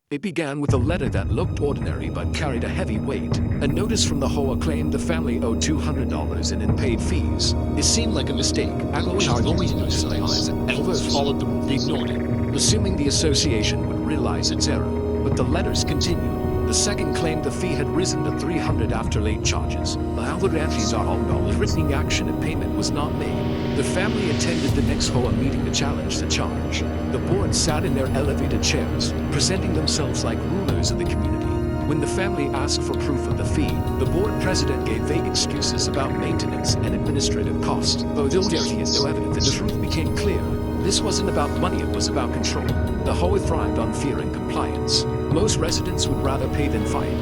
It began with a letter that looked ordinary but carried a heavy weight. A notice from the HOA claimed the family owed $200 in unpaid fees. It seemed like a mistake. Others followed the rule, they ignored it, assuming the association would realize its error. But the letters continued. The second claimed the fee had risen to $300 after late charges. The other entries are all no written action and payment was not made. The family attended the next HOA meeting to challenge the charge. The board sat in their elevated chairs, presenting themselves like rulers of the community. When the family asked for proof of the fee, the board president gave vague excuses about maintenance and administrative costs. Though there is no evidence, the truth became clear. This wasn't about money, it was about control. The HOA thrived on fear and compliance. Most residents would rather pay than fight,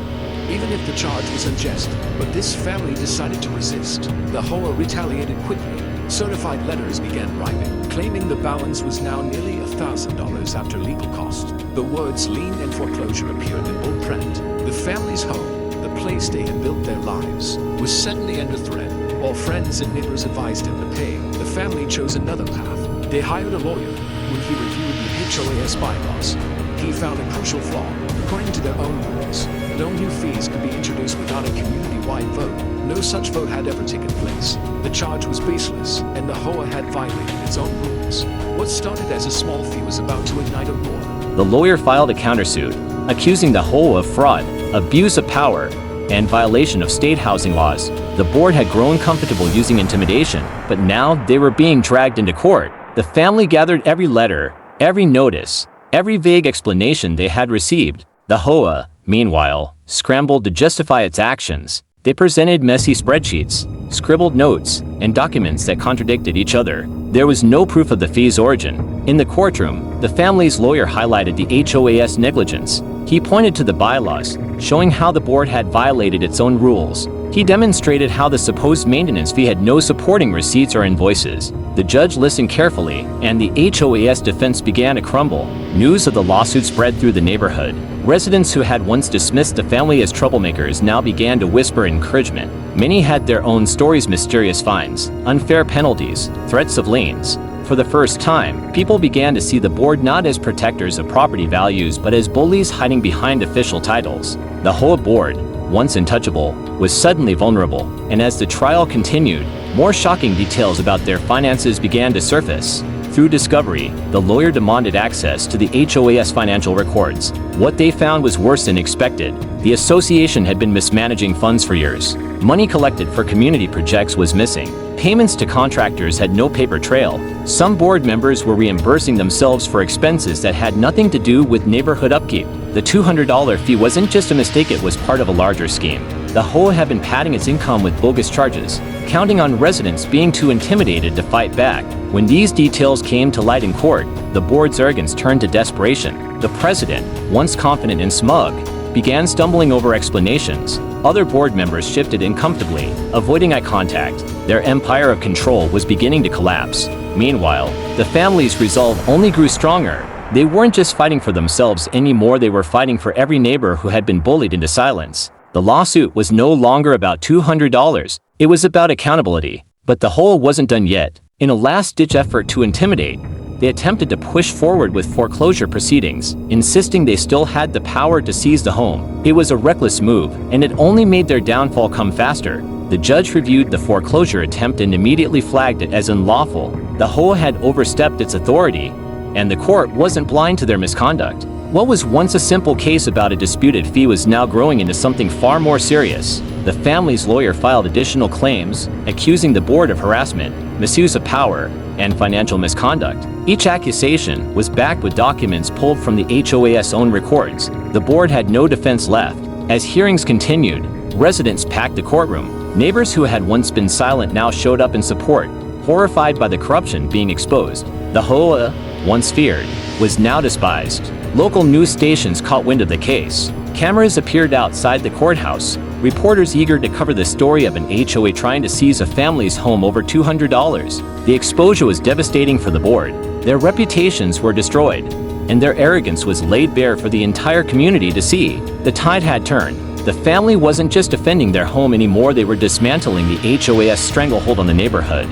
even if the charge was unjust. But this family decided to resist. The HOA retaliated quickly. Certified letters began arriving, claiming the balance was now nearly $1,000 after legal costs. The words lien and foreclosure appeared in bold print. The family's home, the place they had built their lives, was suddenly under threat. While friends and neighbors advised him to pay, the family chose another path. They hired a lawyer. When he reviewed the HOA's bylaws, he found a crucial flaw. According to their own rules, no new fees could be introduced without a community-wide vote. No such vote had ever taken place. The charge was baseless, and the HOA had violated its own rules. What started as a small fee was about to ignite a war. The lawyer filed a countersuit, accusing the HOA of fraud, abuse of power, and violation of state housing laws. The board had grown comfortable using intimidation, but now they were being dragged into court. The family gathered every letter, every notice, every vague explanation they had received. The HOA, meanwhile, scrambled to justify its actions. They presented messy spreadsheets, scribbled notes, and documents that contradicted each other. There was no proof of the fee's origin. In the courtroom, the family's lawyer highlighted the HOA's negligence. He pointed to the bylaws, showing how the board had violated its own rules. He demonstrated how the supposed maintenance fee had no supporting receipts or invoices. The judge listened carefully, and the HOA's defense began to crumble. News of the lawsuit spread through the neighborhood. Residents who had once dismissed the family as troublemakers now began to whisper encouragement. Many had their own stories: mysterious fines, unfair penalties, threats of liens. For the first time, people began to see the board not as protectors of property values but as bullies hiding behind official titles. The HOA board, once untouchable, was suddenly vulnerable, and as the trial continued, more shocking details about their finances began to surface. Through discovery, the lawyer demanded access to the HOA's financial records. What they found was worse than expected. The association had been mismanaging funds for years. Money collected for community projects was missing. Payments to contractors had no paper trail. Some board members were reimbursing themselves for expenses that had nothing to do with neighborhood upkeep. The $200 fee wasn't just a mistake, it was part of a larger scheme. The HOA had been padding its income with bogus charges, counting on residents being too intimidated to fight back. When these details came to light in court, the board's arrogance turned to desperation. The president, once confident and smug, began stumbling over explanations. Other board members shifted uncomfortably, avoiding eye contact. Their empire of control was beginning to collapse. Meanwhile, the family's resolve only grew stronger. They weren't just fighting for themselves anymore, they were fighting for every neighbor who had been bullied into silence. The lawsuit was no longer about $200, it was about accountability. But the HOA wasn't done yet. In a last-ditch effort to intimidate, they attempted to push forward with foreclosure proceedings, insisting they still had the power to seize the home. It was a reckless move, and it only made their downfall come faster. The judge reviewed the foreclosure attempt and immediately flagged it as unlawful. The HOA had overstepped its authority, and the court wasn't blind to their misconduct. What was once a simple case about a disputed fee was now growing into something far more serious. The family's lawyer filed additional claims, accusing the board of harassment, misuse of power, and financial misconduct. Each accusation was backed with documents pulled from the HOA's own records. The board had no defense left. As hearings continued, residents packed the courtroom. Neighbors who had once been silent now showed up in support, horrified by the corruption being exposed. The HOA, once feared, was now despised. Local news stations caught wind of the case. Cameras appeared outside the courthouse, reporters eager to cover the story of an HOA trying to seize a family's home over $200. The exposure was devastating for the board. Their reputations were destroyed, and their arrogance was laid bare for the entire community to see. The tide had turned. The family wasn't just defending their home anymore, they were dismantling the HOA's stranglehold on the neighborhood.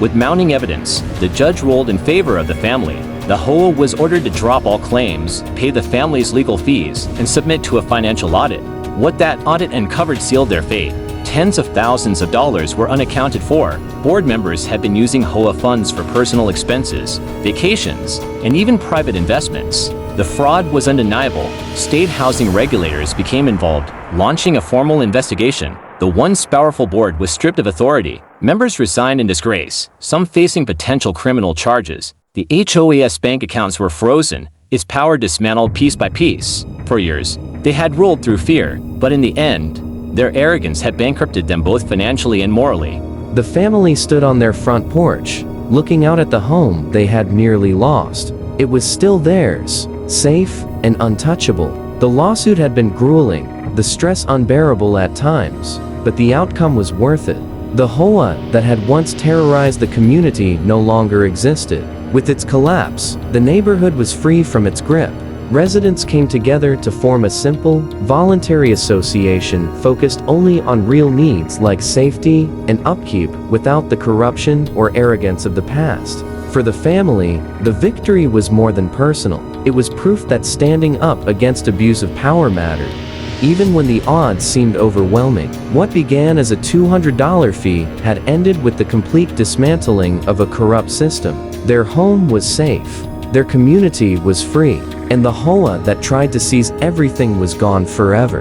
With mounting evidence, the judge ruled in favor of the family. The HOA was ordered to drop all claims, pay the family's legal fees, and submit to a financial audit. What that audit uncovered sealed their fate. Tens of thousands of dollars were unaccounted for. Board members had been using HOA funds for personal expenses, vacations, and even private investments. The fraud was undeniable. State housing regulators became involved, launching a formal investigation. The once powerful board was stripped of authority. Members resigned in disgrace, some facing potential criminal charges. The HOA's bank accounts were frozen, its power dismantled piece by piece. For years, they had ruled through fear, but in the end, their arrogance had bankrupted them both financially and morally. The family stood on their front porch, looking out at the home they had nearly lost. It was still theirs, safe and untouchable. The lawsuit had been grueling, the stress unbearable at times, but the outcome was worth it. The HOA that had once terrorized the community no longer existed. With its collapse, the neighborhood was free from its grip. Residents came together to form a simple, voluntary association focused only on real needs like safety and upkeep without the corruption or arrogance of the past. For the family, the victory was more than personal. It was proof that standing up against abuse of power mattered, even when the odds seemed overwhelming. What began as a $200 fee had ended with the complete dismantling of a corrupt system. Their home was safe, their community was free, and the HOA that tried to seize everything was gone forever.